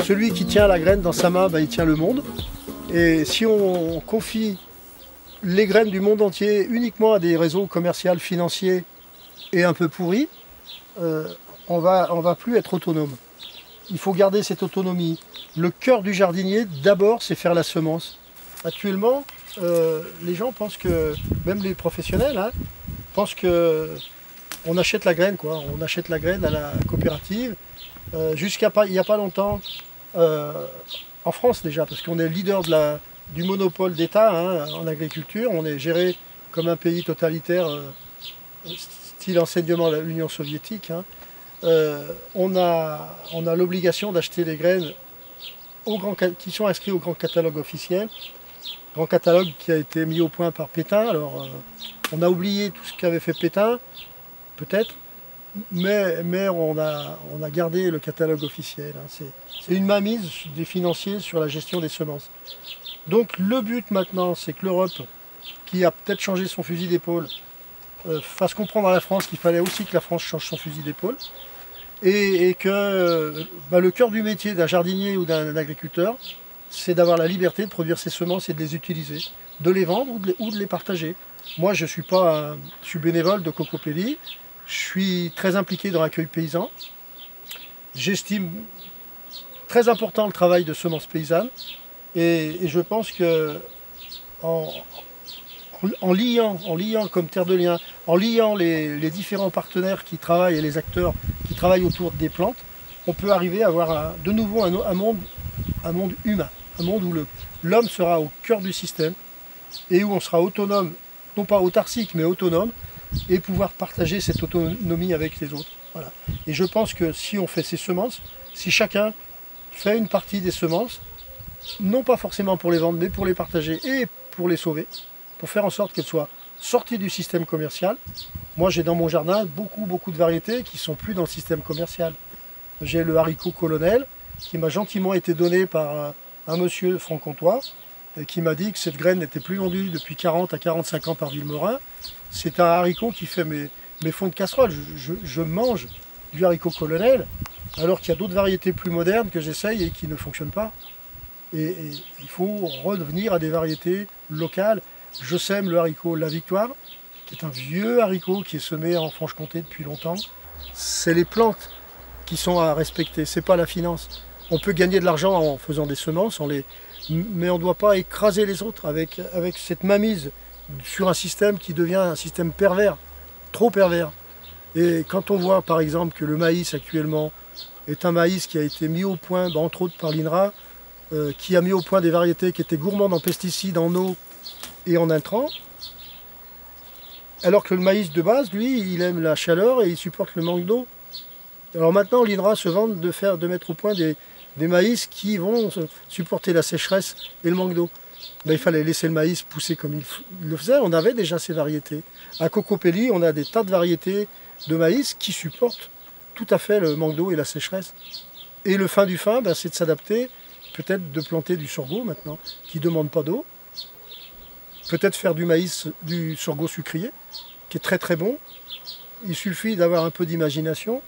celui qui tient la graine dans sa main, il tient le monde. Et si on confie les graines du monde entier uniquement à des réseaux commerciaux, financiers et un peu pourris, on va plus être autonome. Il faut garder cette autonomie. Le cœur du jardinier, d'abord, c'est faire la semence. Actuellement, les gens pensent que, même les professionnels, pensent que on achète la graine, quoi. On achète la graine à la coopérative. Il n'y a pas longtemps, en France déjà, parce qu'on est leader du monopole d'État en agriculture, on est géré comme un pays totalitaire, style enseignement de l'Union soviétique. On a l'obligation d'acheter des graines qui sont inscrits au grand catalogue officiel. Grand catalogue qui a été mis au point par Pétain. Alors, on a oublié tout ce qu'avait fait Pétain, peut-être, mais on a gardé le catalogue officiel. C'est une mainmise des financiers sur la gestion des semences. Donc le but maintenant, c'est que l'Europe, qui a peut-être changé son fusil d'épaule, fasse comprendre à la France qu'il fallait aussi que la France change son fusil d'épaule, et que le cœur du métier d'un jardinier ou d'un agriculteur, c'est d'avoir la liberté de produire ses semences et de les utiliser, de les vendre ou de les partager. Moi, je suis bénévole de Cocopelli, je suis très impliqué dans l'accueil paysan. J'estime très important le travail de semences paysannes, et je pense que en liant comme terre de liens, en liant les différents partenaires qui travaillent et les acteurs qui travaillent autour des plantes, on peut arriver à avoir de nouveau un monde humain, un monde où l'homme sera au cœur du système et où on sera autonome, non pas autarcique mais autonome, et pouvoir partager cette autonomie avec les autres. Voilà. Et je pense que si on fait ces semences, si chacun fait une partie des semences, non pas forcément pour les vendre, mais pour les partager et pour les sauver, pour faire en sorte qu'elles soient sorties du système commercial. Moi, j'ai dans mon jardin beaucoup de variétés qui ne sont plus dans le système commercial. J'ai le haricot colonel, qui m'a gentiment été donné par un monsieur franc-comtois, qui m'a dit que cette graine n'était plus vendue depuis 40 à 45 ans par Vilmorin. C'est un haricot qui fait mes fonds de casserole. Je mange du haricot colonel, alors qu'il y a d'autres variétés plus modernes que j'essaye et qui ne fonctionnent pas. Et il faut revenir à des variétés locales. Je sème le haricot La Victoire, qui est un vieux haricot qui est semé en Franche-Comté depuis longtemps. C'est les plantes qui sont à respecter, c'est pas la finance. On peut gagner de l'argent en faisant des semences, mais on ne doit pas écraser les autres avec cette mainmise sur un système qui devient un système pervers, trop pervers. Et quand on voit par exemple que le maïs actuellement est un maïs qui a été mis au point, entre autres par l'INRA, qui a mis au point des variétés qui étaient gourmandes en pesticides, en eau et en intrants, alors que le maïs de base, lui, il aime la chaleur et il supporte le manque d'eau. Alors maintenant, l'INRA se vante de mettre au point des maïs qui vont supporter la sécheresse et le manque d'eau. Il fallait laisser le maïs pousser comme il le faisait, on avait déjà ces variétés. À Cocopelli, on a des tas de variétés de maïs qui supportent tout à fait le manque d'eau et la sécheresse. Et le fin du fin, c'est de s'adapter, peut-être de planter du sorgho maintenant, qui ne demande pas d'eau. Peut-être faire du sorgho sucrier, qui est très très bon. Il suffit d'avoir un peu d'imagination.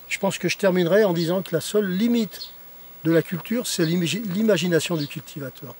Je pense que je terminerai en disant que la seule limite de la culture, c'est l'imagination du cultivateur.